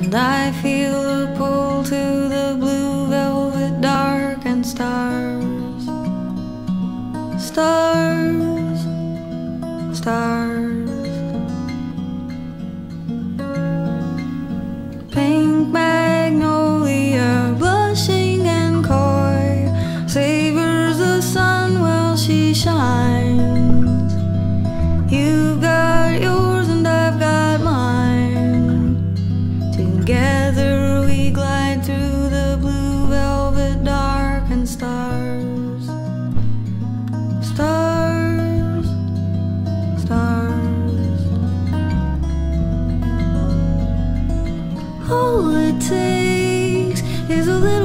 And I feel a pull to the blue velvet dark and stars. Stars, stars. Pink magnolia, blushing and coy, savors the sun while she shines. You've got yours and I've got mine. Together we glide through the blue velvet dark and stars. Stars, stars. All it takes is a little